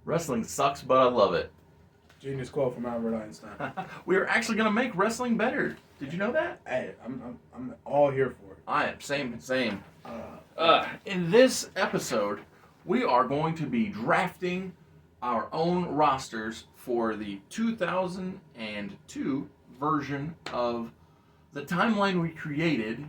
Wrestling sucks, but I love it. Genius quote from Albert Einstein. We are actually going to make wrestling better. Did you know that? Hey, I'm all here for it. I am. Same. In this episode, we are going to be drafting our own rosters for the 2002 version of the timeline we created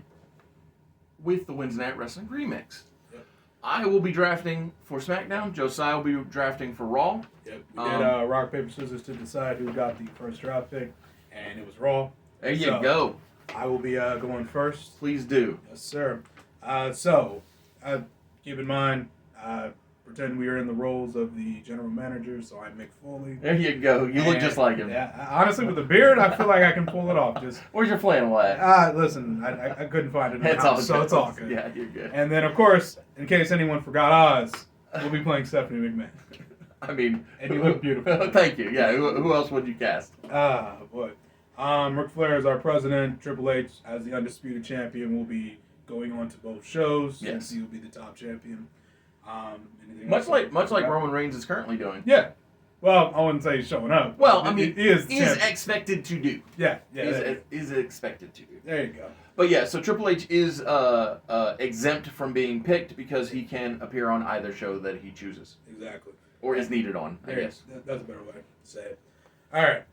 with the Wednesday Night Wrestling Remix. Yep. I will be drafting for SmackDown. Josiah will be drafting for Raw. Yep. We did rock, paper, scissors to decide who got the first draft pick, and it was Raw. There you go. I will be going first. Please do. Yes, sir. So, keep in mind, pretend we are in the roles of the general manager, so I'm Mick Foley. There you go. You look just like him. Yeah, honestly, with the beard, I feel like I can pull it off. Just Where's your flannel at? listen, I couldn't find it in the It's house, all so good. it's all good. Yeah, you're good. And then, of course, in case anyone forgot Oz, we'll be playing Stephanie McMahon. I mean, And you look beautiful. Thank you. Yeah, who else would you cast? Boy. Ric Flair is our president. Triple H, as the undisputed champion, will be going on to both shows. Yes. Since he will be the top champion. Much like Roman Reigns is currently doing. Yeah. Well, I wouldn't say he's showing up. Well, I mean, he is expected to do. Yeah. Is expected to do. There you go. But yeah, so Triple H is exempt from being picked because he can appear on either show that he chooses. Exactly. Or is needed on, I guess. That's a better way to say it. All right.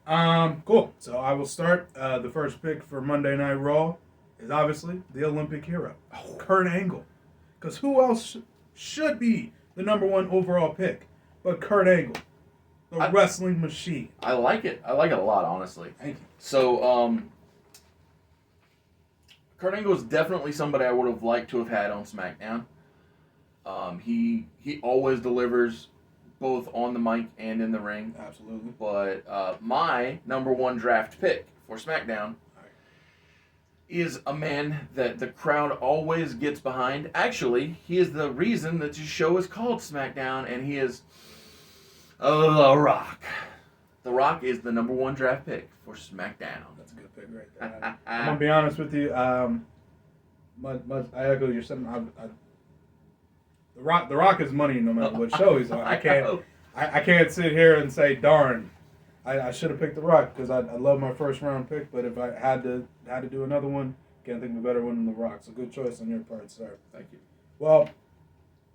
Cool. So I will start. The first pick for Monday Night Raw is obviously the Olympic hero, Kurt Angle. Because who else should be the number one overall pick but Kurt Angle, the wrestling machine? I like it. I like it a lot, honestly. Thank you. So, Kurt Angle is definitely somebody I would have liked to have had on SmackDown. He always delivers both on the mic and in the ring. Absolutely. But my number one draft pick for SmackDown is a man that the crowd always gets behind. Actually, he is the reason that the show is called SmackDown, and he is The Rock. The Rock is the number one draft pick for SmackDown. That's a good pick right there. I'm going to be honest with you. I echo your sentiment. The Rock is money no matter what show he's on. I can't sit here and say, darn, I should have picked The Rock because I love my first round pick. But if I had to do another one, can't think of a better one than The Rock. So good choice on your part, sir. Thank you. Well,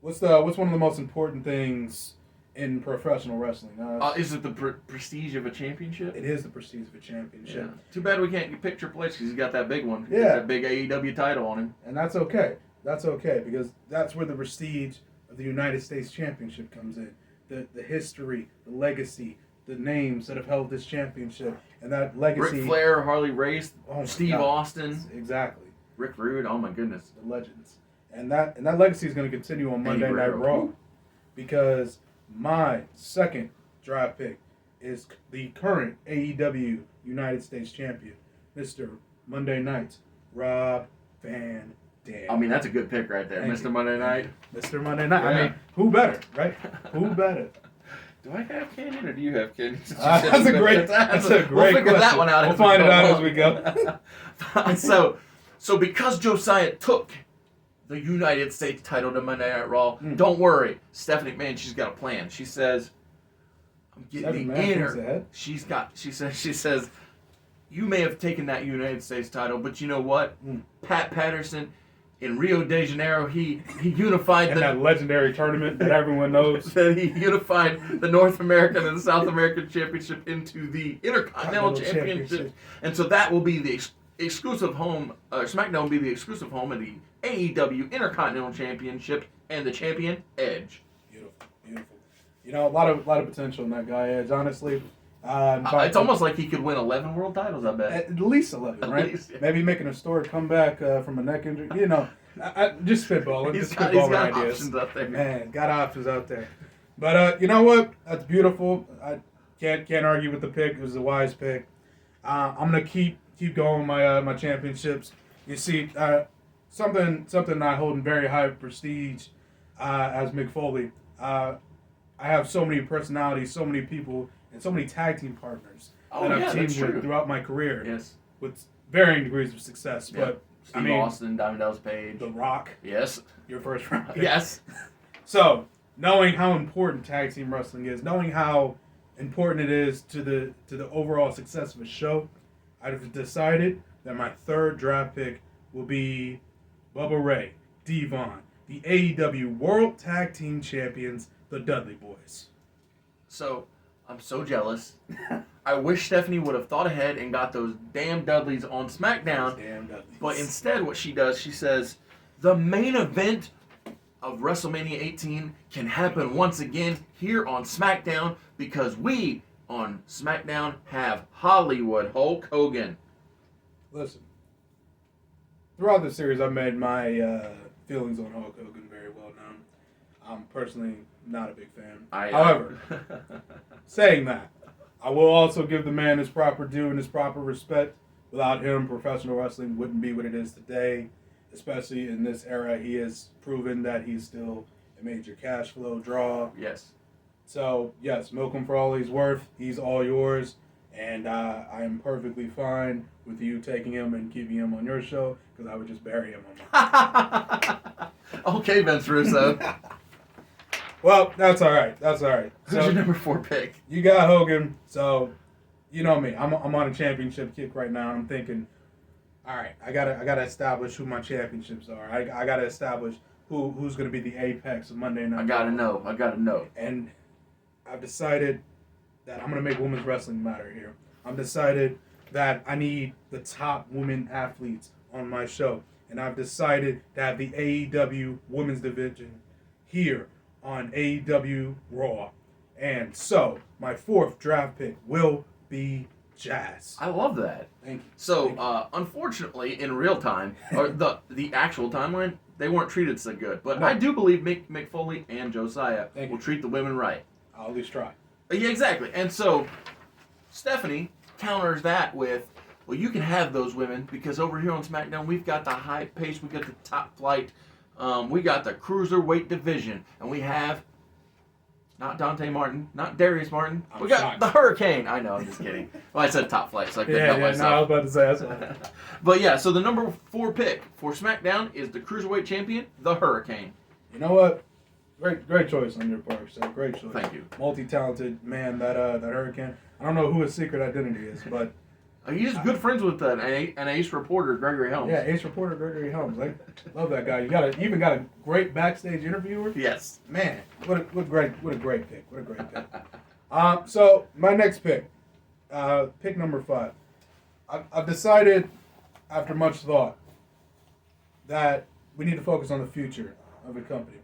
what's one of the most important things in professional wrestling? Is it the prestige of a championship? It is the prestige of a championship. Yeah. Too bad we can't pick Triple H because he's got that big one. Yeah. He's got that big AEW title on him. And that's okay. That's okay because that's where the prestige of the United States Championship comes in. The history, the legacy, the names that have held this championship, and that legacy. Ric Flair, Harley Race, Steve Austin. Exactly. Rick Rude, oh my goodness. The legends. And that legacy is going to continue on Monday Night Raw because my second draft pick is the current AEW United States Champion, Mr. Monday Night, Rob Van Dam. I mean, that's a good pick right there, Mr. Monday Night. Mr. Monday Night. Yeah. I mean, who better, right? Who better? Do I have Canyon or do you have Canyon? That's a great We'll figure question. that one out. We'll find it out as we go. So because Josiah took the United States title to Monday Night Raw, don't worry, Stephanie McMahon, she's got a plan. She says, "I'm getting the inner." She says, "You may have taken that United States title, but you know what? Pat Patterson." In Rio de Janeiro, he unified that legendary tournament that everyone knows. That he unified the North American and the South American Championship into the Intercontinental Championship. And so that will be the exclusive home, SmackDown will be the exclusive home of the AEW Intercontinental Championship and the champion, Edge. Beautiful. You know, a lot of potential in that guy, Edge, honestly. It's almost like he could win 11 world titles, I bet. At least 11, right? Least, yeah. Maybe making a historic comeback from a neck injury. You know, Just spitballing. He's Just got spitballing ideas. options up there. Man, got options out there. But you know what? That's beautiful. I can't argue with the pick. It was a wise pick. I'm gonna keep going with my championships. You see, something I hold in very high prestige as Mick Foley. I have so many personalities, so many people, and so many tag team partners that I've teamed with throughout my career. Yes. With varying degrees of success. Yep. But Steve Austin, Diamond Dallas Page, The Rock. Yes. Your first round pick. Yes. So, knowing how important tag team wrestling is, knowing how important it is to the overall success of a show, I've decided that my third draft pick will be Bubba Ray, D-Von, the AEW World Tag Team Champions, the Dudley Boys. So, I'm so jealous. I wish Stephanie would have thought ahead and got those damn Dudleys on SmackDown. Damn Dudleys. But instead, what she does, she says, the main event of WrestleMania 18 can happen once again here on SmackDown because we on SmackDown have Hollywood Hulk Hogan. Listen, throughout the series, I've made my feelings on Hulk Hogan very well known. I'm personally not a big fan. However, saying that, I will also give the man his proper due and his proper respect. Without him, professional wrestling wouldn't be what it is today. Especially in this era, he has proven that he's still a major cash flow draw. Yes. So, yes, milk him for all he's worth. He's all yours. And I am perfectly fine with you taking him and keeping him on your show because I would just bury him on my Okay, Vince Russo. Well, that's all right. That's all right. Who's your number 4 pick? You got Hogan. So, you know me. I'm on a championship kick right now. I'm thinking, all right, I gotta establish who my championships are. I gotta establish who's gonna be the apex of Monday Night. I gotta know. And I've decided that I'm gonna make women's wrestling matter here. I've decided that I need the top women athletes on my show, and I've decided to have the AEW women's division here on AEW Raw. And so my 4th draft pick will be Jazz. I love that. Thank you. So, unfortunately, in real time, or the actual timeline, they weren't treated so good. But no. I do believe Mick Foley and Josiah will treat the women right. I'll at least try. Yeah, exactly. And so, Stephanie counters that with, well, you can have those women because over here on SmackDown, we've got the high pace, we got the top flight, we got the cruiserweight division, and we have not Dante Martin, not Darius Martin. We got the Hurricane. I know, I'm just kidding. Well, I said top flight, so I couldn't help myself. No, I was about to say that's But yeah, so the number 4 pick for SmackDown is the Cruiserweight Champion, the Hurricane. You know what? Great choice on your part, sir. Great choice. Thank you. Multi-talented man, that Hurricane. I don't know who his secret identity is, but he's good friends with an ace reporter, Gregory Helms. Yeah, ace reporter Gregory Helms. I love that guy. You even got a great backstage interviewer. Yes. Man, what a great pick. What a great pick. So my next pick, pick number 5. I've decided, after much thought, that we need to focus on the future of the company.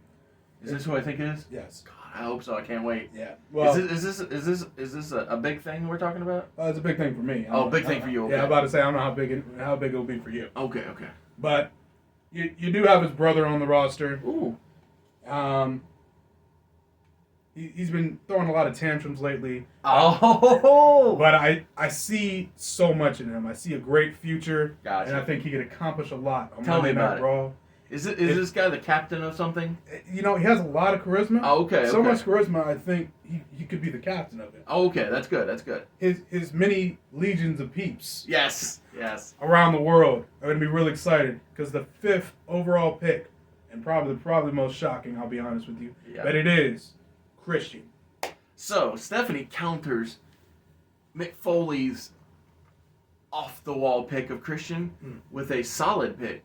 Is this who I think it is? Yes. God, I hope so. I can't wait. Yeah. Well, is this a big thing we're talking about? It's a big thing for me. Big thing for you. Okay. Yeah, I'm about to say I don't know how big it'll be for you. Okay. But you do have his brother on the roster. Ooh. He's been throwing a lot of tantrums lately. Oh. But I see so much in him. I see a great future. Gotcha. And I think he could accomplish a lot on Tell me about Monday Night Raw. Is this guy the captain of something? You know, he has a lot of charisma. Oh, okay. So much charisma, I think he could be the captain of it. Oh, okay. That's good. His many legions of peeps. Yes. Around the world are going to be really excited because the 5th overall pick, and probably the most shocking, I'll be honest with you, but it is Christian. So, Stephanie counters Mick Foley's off-the-wall pick of Christian with a solid pick.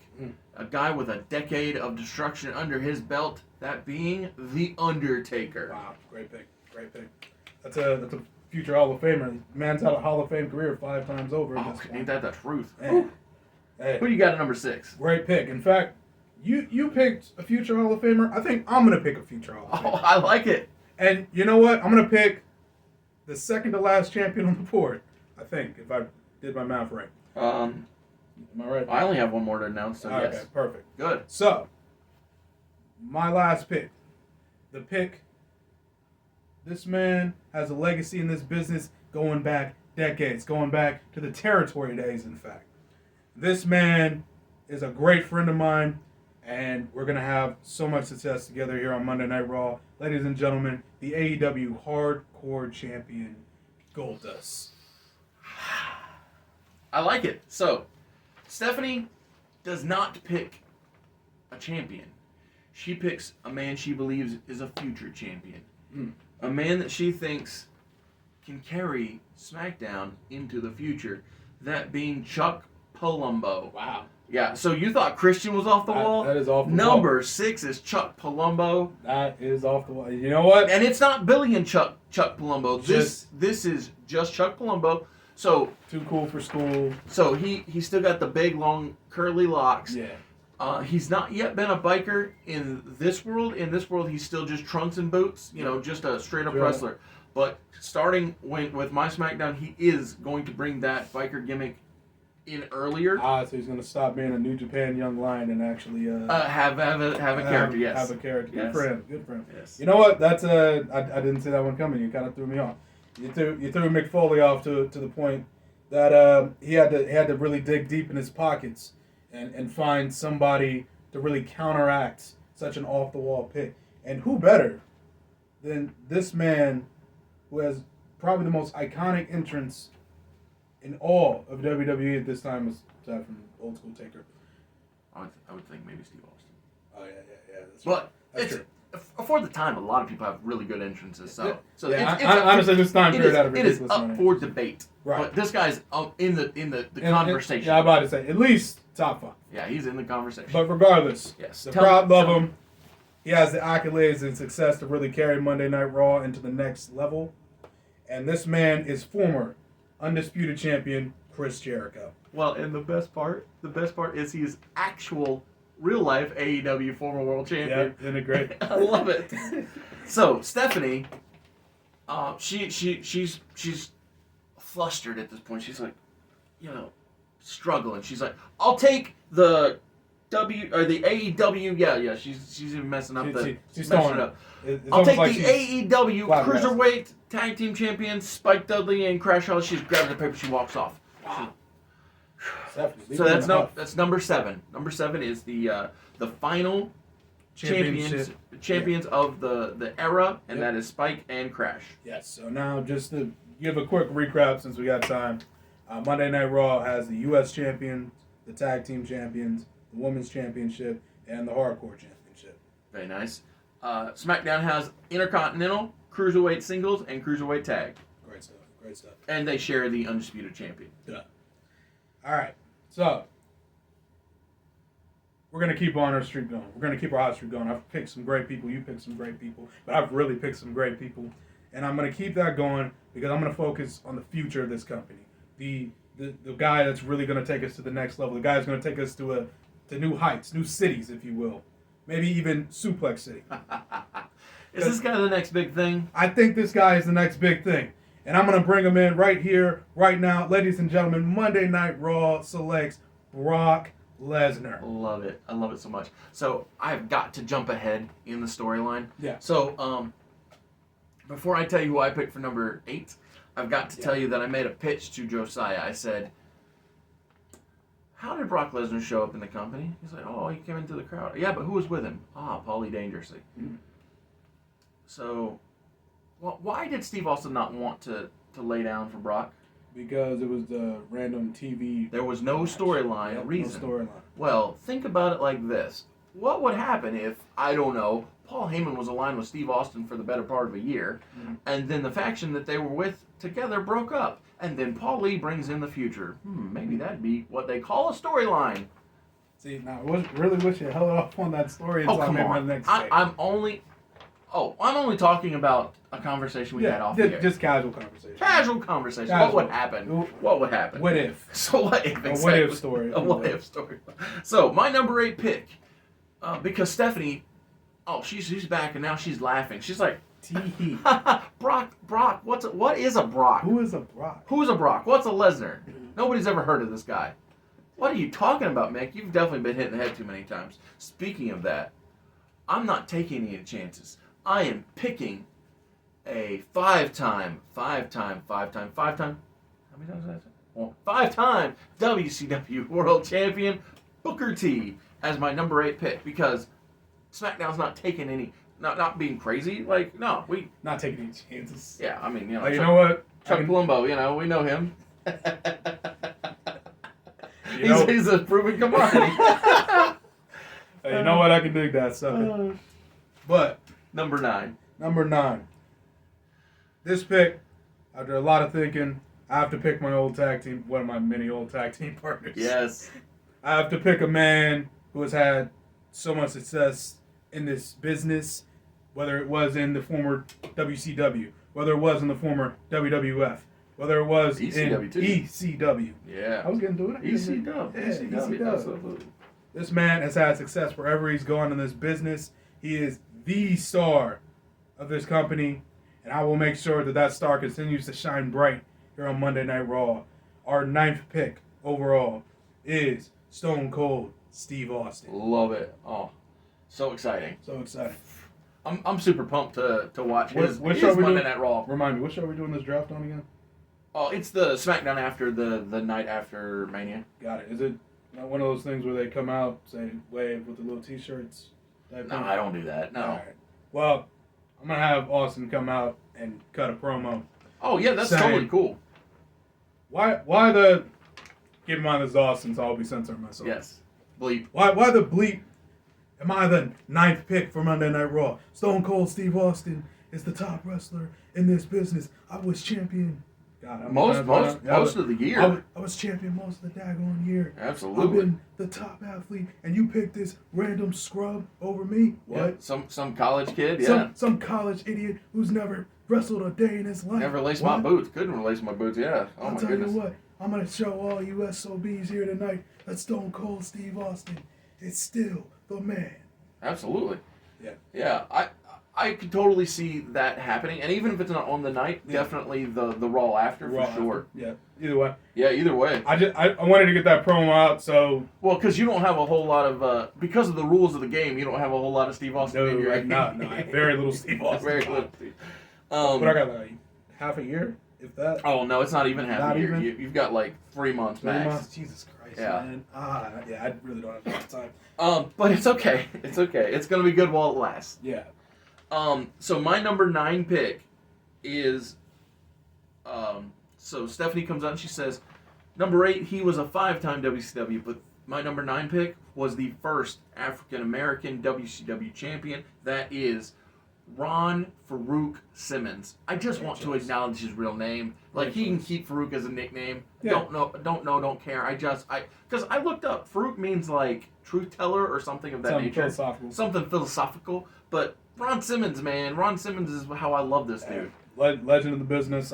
A guy with a decade of destruction under his belt, that being The Undertaker. Wow, great pick. That's a future Hall of Famer. Man's had a Hall of Fame career 5 times over. Oh, ain't that the truth? Hey. Who do you got at number 6? Great pick. In fact, you picked a future Hall of Famer. I think I'm going to pick a future Hall of Famer. Oh, I like it. And you know what? I'm going to pick the second to last champion on the board, I think, if I did my math right. Am I right? I only have one more to announce, so yes. Okay, perfect. Good. So, my last pick. The pick. This man has a legacy in this business going back decades, going back to the territory days, in fact. This man is a great friend of mine, and we're going to have so much success together here on Monday Night Raw. Ladies and gentlemen, the AEW Hardcore Champion, Goldust. I like it. So, Stephanie does not pick a champion. She picks a man she believes is a future champion. A man that she thinks can carry SmackDown into the future. That being Chuck Palumbo. Wow. Yeah, so you thought Christian was off the wall? That is off the wall. Number 6 is Chuck Palumbo. That is off the wall. You know what? And it's not Billy and Chuck Palumbo. This is just Chuck Palumbo. So too cool for school. So he still got the big long curly locks. Yeah. He's not yet been a biker in this world. In this world, he's still just trunks and boots. You know, just a straight up wrestler. But starting with My SmackDown, he is going to bring that biker gimmick in earlier. So he's going to stop being a New Japan Young Lion and actually have a character. Yes. Have a character. Yes. Good for him. Good for him. Yes. You know what? That's I didn't see that one coming. You kind of threw me off. You threw Mick Foley off to the point that he had to really dig deep in his pockets and find somebody to really counteract such an off the wall pick. And who better than this man who has probably the most iconic entrance in all of WWE at this time, aside from Old School Taker. I would think maybe Steve Austin. Oh yeah. That's true. For the time, a lot of people have really good entrances. So honestly, this time period had a ridiculous it is up for debate. Right. But this guy's in the conversation. I'm about to say at least top 5. Yeah, he's in the conversation. But regardless, yes, the crowd love him. He has the accolades and success to really carry Monday Night Raw into the next level. And this man is former undisputed champion Chris Jericho. Well, and the best part is he's actual real life AEW former world champion. Yeah, isn't it great? I love it. So Stephanie, she's flustered at this point. She's like, struggling. She's like, I'll take the the AEW. Yeah. She's even messing up she's messing it up. It's I'll take like the AEW Cruiserweight Tag Team Champions Spike Dudley and Crash Holly. She's grabbing the paper. She walks off. Wow. So that's number 7. Number 7 is the final champions of the era, and that is Spike and Crash. Yes. So now just to give a quick recap since we got time, Monday Night Raw has the U.S. champion, the Tag Team champions, the Women's Championship, and the Hardcore Championship. Very nice. SmackDown has Intercontinental, Cruiserweight Singles, and Cruiserweight Tag. Great stuff. And they share the Undisputed Champion. Yeah. All right. So, we're going to keep on our streak going. We're going to keep our hot streak going. I've picked some great people. You picked some great people. But I've really picked some great people. And I'm going to keep that going because I'm going to focus on the future of this company. The guy that's really going to take us to the next level. The guy that's going to take us to new heights, new cities, if you will. Maybe even Suplex City. Is this guy the next big thing? I think this guy is the next big thing. And I'm going to bring him in right here, right now. Ladies and gentlemen, Monday Night Raw selects Brock Lesnar. Love it. I love it so much. So I've got to jump ahead in the storyline. Yeah. So before I tell you who I picked for number 8, I've got to tell you that I made a pitch to Josiah. I said, how did Brock Lesnar show up in the company? He's like, oh, he came into the crowd. Yeah, but who was with him? Paulie Dangerously. Mm-hmm. So, why did Steve Austin not want to lay down for Brock? Because it was the random TV. There was no storyline reason. No storyline. Well, think about it like this. What would happen if, I don't know, Paul Heyman was aligned with Steve Austin for the better part of a year, and then the faction that they were with together broke up, and then Paul Lee brings in the future? Maybe that'd be what they call a storyline. See, now I really wish you held off on that story until come on. My next I'm only talking about a conversation we had off the air. Just casual conversation. Casual conversation. What would happen? What would happen? What if? So what if? Exactly. A what if story. A what if story. So my number 8 pick, because Stephanie, she's back and now she's laughing. She's like, tee. Brock. What is a Brock? Who is a Brock? Who's a Brock? What's a Lesnar? Nobody's ever heard of this guy. What are you talking about, Mick? You've definitely been hit in the head too many times. Speaking of that, I'm not taking any chances. I am picking a five-time, how many times did I say? Well, five-time WCW World Champion Booker T as my number 8 pick because SmackDown's not taking any, not being crazy. Like, no, we not taking any chances. Yeah, I mean, like, you know what? Chuck Palumbo, we know him. He's a proven commodity. Hey, you know what? I can dig that, sucker. But Number 9. This pick, after a lot of thinking, I have to pick my old tag team, one of my many old tag team partners. Yes. I have to pick a man who has had so much success in this business, whether it was in the former WCW, whether it was in the former WWF, whether it was ECW in too. ECW. Yeah. I was getting to it. ECW. Yeah, ECW. Absolutely. This man has had success wherever he's gone in this business. He is the star of this company, and I will make sure that star continues to shine bright here on Monday Night Raw. Our 9th pick overall is Stone Cold Steve Austin. Love it. Oh, so exciting. So exciting. I'm super pumped to watch his show Monday Night Raw. Remind me, what show are we doing this draft on again? Oh, it's the SmackDown after the night after Mania. Got it. Is it not one of those things where they come out, say, wave with the little T-shirts? No, I don't do that. No. All right. Well, I'm going to have Austin come out and cut a promo. Oh, yeah, that's totally cool. Why the... Keep in mind this is Austin, so I'll be censoring myself. Yes. Bleep. Why the bleep am I the 9th pick for Monday Night Raw? Stone Cold Steve Austin is the top wrestler in this business. I was champion. God, most of the year. I was champion most of the daggone year. Absolutely. I've been the top athlete, and you picked this random scrub over me? What? Yeah, some college kid, yeah. Some college idiot who's never wrestled a day in his life. Never laced my boots. Couldn't lace my boots, yeah. Oh, my goodness. I'll tell you what. I'm going to show all you SOBs here tonight that Stone Cold Steve Austin is still the man. Absolutely. Yeah. Yeah, I could totally see that happening, and even if it's not on the night, definitely the Raw after for sure. Yeah, either way. Yeah, either way. I wanted to get that promo out, so... Well, because you don't have a whole lot of... because of the rules of the game, you don't have a whole lot of Steve Austin in your... No, very little Steve Austin. Very little Steve. But I got like half a year, if that. Oh, no, it's not even half a year. You've got like 3 months max. 3 months? Jesus Christ, man. Yeah, I really don't have enough time. But it's okay. It's okay. It's going to be good while it lasts. Yeah. So my number 9 pick is, so Stephanie comes out and she says, number 8, he was a 5-time WCW, but my number 9 pick was the first African-American WCW champion. That is Ron Farouk Simmons. I just want to acknowledge his real name. Like, he can keep Farouk as a nickname. Yeah. Don't care. Because I looked up, Farouk means like truth teller or something of that nature. Something philosophical. But Ron Simmons, man. Ron Simmons is how I love this dude. Legend of the business.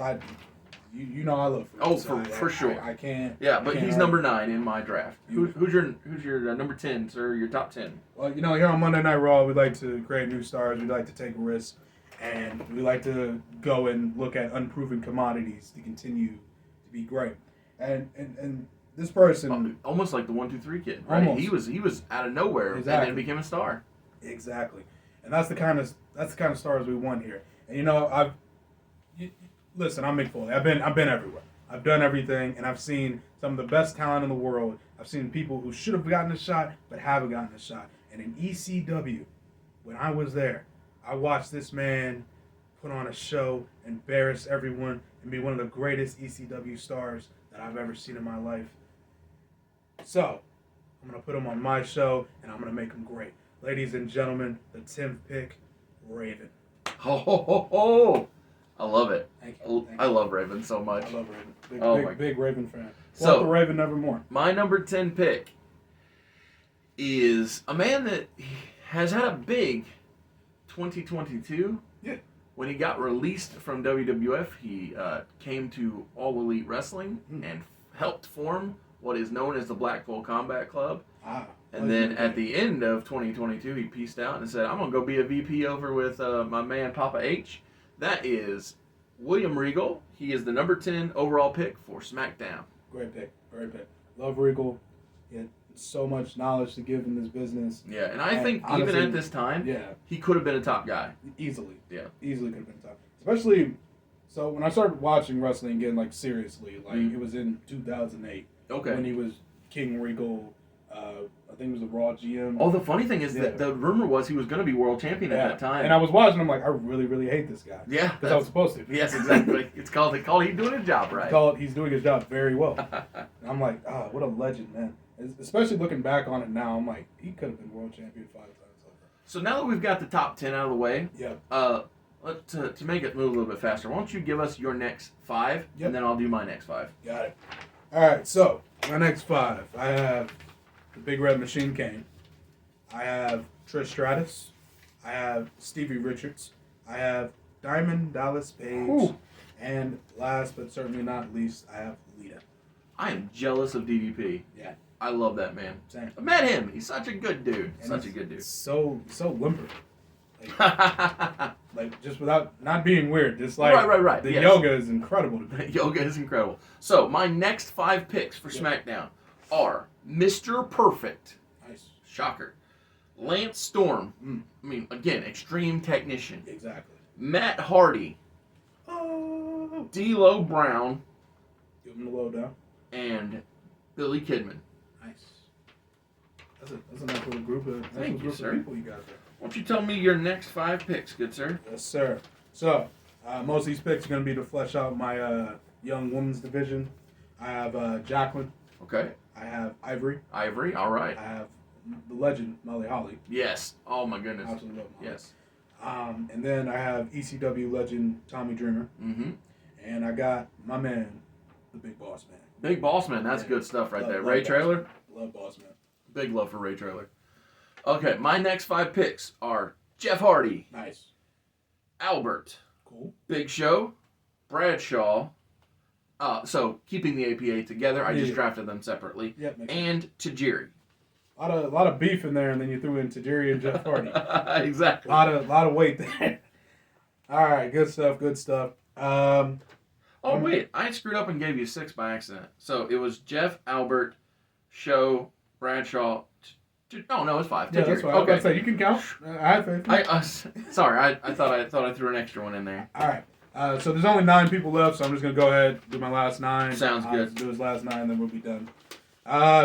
You know I love Farouk. Oh, for sure. I can't. Yeah, but he's number 9 in my draft. Who's your number 10, sir? Your top 10? Well, here on Monday Night Raw, we like to create new stars. We like to take risks, and we like to go and look at unproven commodities to continue to be great. And this person, almost like the 1, 2, 3 kid, right? Almost. He was out of nowhere and then became a star. Exactly, and that's the kind of stars we want here. And listen, I'm Mick Foley. I've been everywhere. I've done everything, and I've seen some of the best talent in the world. I've seen people who should have gotten a shot but haven't gotten a shot. And in ECW, when I was there, I watched this man put on a show, embarrass everyone, and be one of the greatest ECW stars that I've ever seen in my life. So, I'm going to put him on my show, and I'm going to make him great. Ladies and gentlemen, the 10th pick, Raven. Oh. I love it. Thank you. I love Raven so much. I love Raven. Big Raven fan. So, the Raven nevermore. My number 10 pick is a man that has had a big 2022. Yeah. When he got released from WWF, he came to All Elite Wrestling and helped form what is known as the Blackpool Combat Club. And then at the end of 2022, he pieced out and said, I'm going to go be a VP over with my man Papa H. That is William Regal. He is the number 10 overall pick for SmackDown. Great pick. Love Regal. He had so much knowledge to give in this business. Yeah, and I think honestly, even at this time, he could have been a top guy. Easily. Yeah. Easily could have been top. Especially, so when I started watching wrestling again, like seriously, like it was in 2008. Okay. When he was King Regal. I think it was the Raw GM. Oh, the funny thing is that the rumor was he was going to be world champion at that time. And I was watching him like, I really, really hate this guy. Yeah. Because I was supposed to. Yes, exactly. It's called he's doing his job right. He's doing his job very well. And I'm like, what a legend, man. Especially looking back on it now, I'm like, he could have been world champion 5 times over. So now that we've got the top 10 out of the way, to make it move a little bit faster, why don't you give us your next 5, and then I'll do my next 5. Got it. All right, so my next 5, I have the Big Red Machine Kane. I have Trish Stratus. I have Stevie Richards. I have Diamond Dallas Page. Ooh. And last but certainly not least, I have Lita. I am jealous of DDP. Yeah. I love that man. Same. I met him. He's such a good dude. Such a good dude. So limber. Like just without not being weird. Just like right. The yoga is incredible to me. Yoga is incredible. So my next 5 picks for SmackDown are Mr. Perfect. Nice. Shocker. Lance Storm. I mean, again, extreme technician. Exactly. Matt Hardy. Oh. D'Lo Brown. Give him the lowdown. And Billy Kidman. Nice. That's a nice little group of people you got there. Why don't you tell me your next 5 picks, good sir? Yes, sir. So, most of these picks are going to be to flesh out my young women's division. I have Jacqueline. Okay. I have Ivory. All right. I have the legend, Molly Holly. Yes. Oh, my goodness. Absolutely love Molly. Yes. And then I have ECW legend, Tommy Dreamer. Mm-hmm. And I got my man, the Big Boss Man. Big Boss Man. That's good stuff right there. Ray Traylor? Love Boss Man. Big love for Ray Traylor. Okay, my next 5 picks are Jeff Hardy. Nice. Albert. Cool. Big Show. Bradshaw. So, keeping the APA together. I just drafted them separately. Yep. And Tajiri. A lot of beef in there, and then you threw in Tajiri and Jeff Hardy. Exactly. A lot of weight there. All right, good stuff. Wait, I screwed up and gave you 6 by accident. So it was Jeff, Albert, Show, Bradshaw. No, it's 5. Yeah, that's what I was about to say. You can count. I have faith. Sorry, I thought I threw an extra one in there. All right. So there's only 9 people left, so I'm just gonna go ahead and do my last 9. Sounds good. Do his last 9, then we'll be done.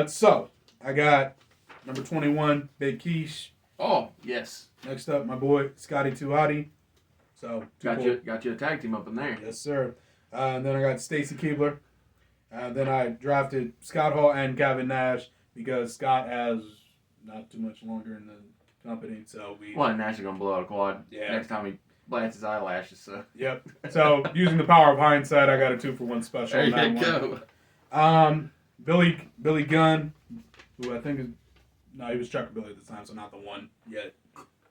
So I got number 21, Big Keish. Oh yes. Next up, my boy Scotty Tuati. So got you a tag team up in there. Yes, sir. And then I got Stacy Keibler. Then I drafted Scott Hall and Gavin Nash because Scott has not too much longer in the company, so we. Well, Nash is gonna blow out a quad. Yeah. Next time he blants his eyelashes. So. Yep. So using the power of hindsight, I got a 2-for-1 special. There you go. Billy Gunn, who I think is he was Chuck Billy at the time, so not the one yet.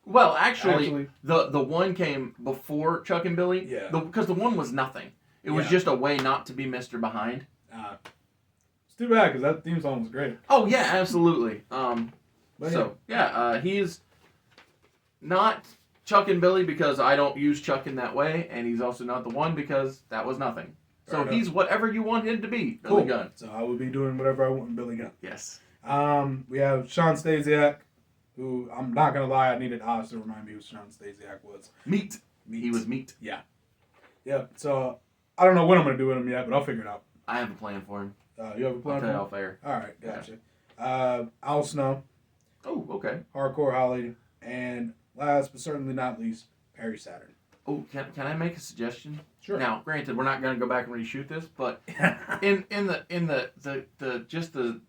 Well, actually the one came before Chuck and Billy. Yeah. Because the one was nothing. It was just a way not to be Mr. Behind. It's too bad because that theme song was great. Oh yeah, absolutely. He's not Chuck and Billy because I don't use Chuck in that way, and he's also not the one because that was nothing. So he's whatever you want him to be, Billy Gunn. So I would be doing whatever I want with Billy Gunn. Yes. We have Sean Stasiak, who I'm not gonna lie, I needed Oz to remind me who Sean Stasiak was. Meat. He was meat. Yeah. So I don't know what I'm gonna do with him yet, but I'll figure it out. I have a plan for him. You have a plan? I'll tell you off air. All right, gotcha. Yeah. Al Snow. Oh, okay. Hardcore Holly, and last but certainly not least, Perry Saturn. Oh, can I make a suggestion? Sure. Now, granted, we're not going to go back and reshoot this, but in the just the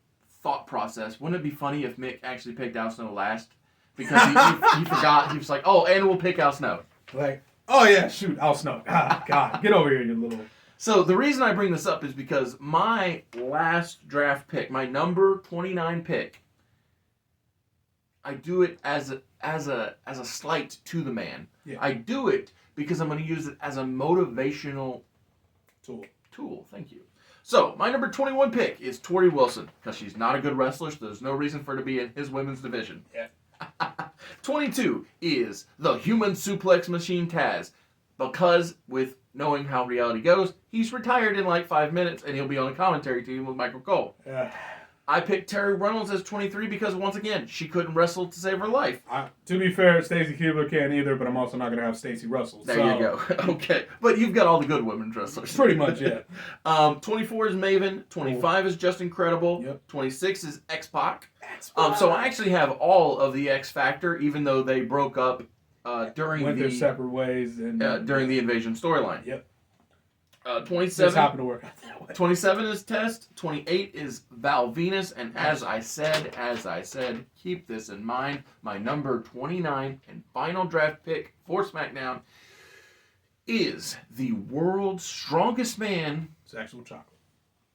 thought process, wouldn't it be funny if Mick actually picked Al Snow last because he forgot? He was like, oh, and we'll pick Al Snow. Like, oh yeah, shoot, Al Snow. God, get over here, you little. So the reason I bring this up is because my last draft pick, my number 29 pick, I do it as a slight to the man. Yeah. I do it because I'm going to use it as a motivational tool. Thank you. So my number 21 pick is Tori Wilson because she's not a good wrestler, so there's no reason for her to be in his women's division. Yeah. 22 is the Human Suplex Machine Taz because with knowing how reality goes, he's retired in like 5 minutes and he'll be on a commentary team with Michael Cole. Yeah. I picked Terry Reynolds as 23 because, once again, she couldn't wrestle to save her life. To be fair, Stacy Keibler can't either, but I'm also not going to have Stacey Russell. There you go. Okay. But you've got all the good women's wrestlers. Pretty much, yeah. 24 is Maven. 25 is Just Incredible. Yep. 26 is X-Pac. So I actually have all of the X Factor, even though they broke up went their separate ways during the Invasion storyline. Yep. 27. Just happened to work out that way. 27 is Test. 28 is Val Venus. And as I said, keep this in mind. My number 29 and final draft pick for SmackDown is the world's strongest man, Sexual Chocolate,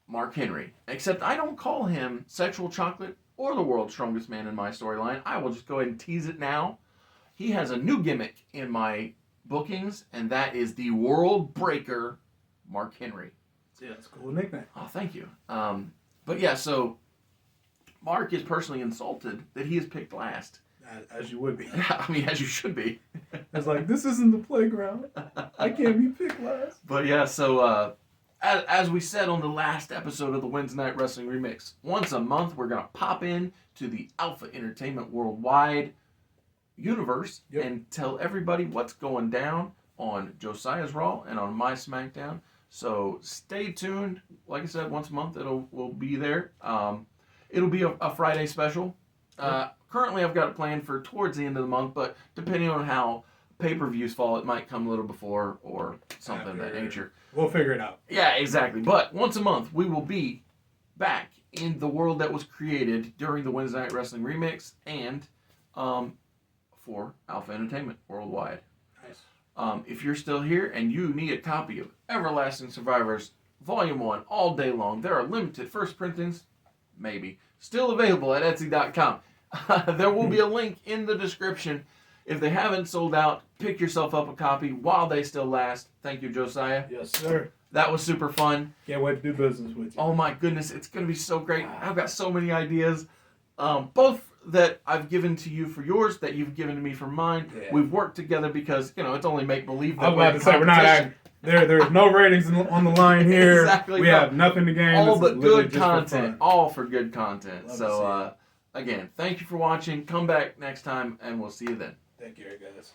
Mark Henry. Except I don't call him Sexual Chocolate or the world's strongest man in my storyline. I will just go ahead and tease it now. He has a new gimmick in my bookings, and that is the World Breaker, Mark Henry. Yeah, that's a cool nickname. Oh, thank you. But yeah, so Mark is personally insulted that he is picked last. As you would be. I mean, as you should be. It's like, this isn't the playground. I can't be picked last. But yeah, so as we said on the last episode of the Wednesday Night Wrestling Remix, once a month we're going to pop in to the Alpha Entertainment Worldwide universe and tell everybody what's going down on Josiah's Raw and on my SmackDown. So stay tuned. Like I said, once a month we'll be there. It'll be a Friday special. Currently I've got it planned for towards the end of the month, but depending on how pay-per-views fall, it might come a little before or something of that nature. We'll figure it out. Yeah, exactly. But once a month we will be back in the world that was created during the Wednesday Night Wrestling Remix and for Alpha Entertainment Worldwide. If you're still here and you need a copy of Everlasting Survivors Volume 1 all day long, there are limited first printings, maybe, still available at Etsy.com. There will be a link in the description. If they haven't sold out, pick yourself up a copy while they still last. Thank you, Josiah. Yes, sir. That was super fun. Can't wait to do business with you. Oh my goodness, it's going to be so great. I've got so many ideas. Both that I've given to you for yours, that you've given to me for mine. Yeah. We've worked together because, it's only make-believe. I'm about to say, we're not there's no ratings on the line here. Exactly. We have nothing to gain. All but good content. All for good content. So, again, thank you for watching. Come back next time, and we'll see you then. Take care, guys.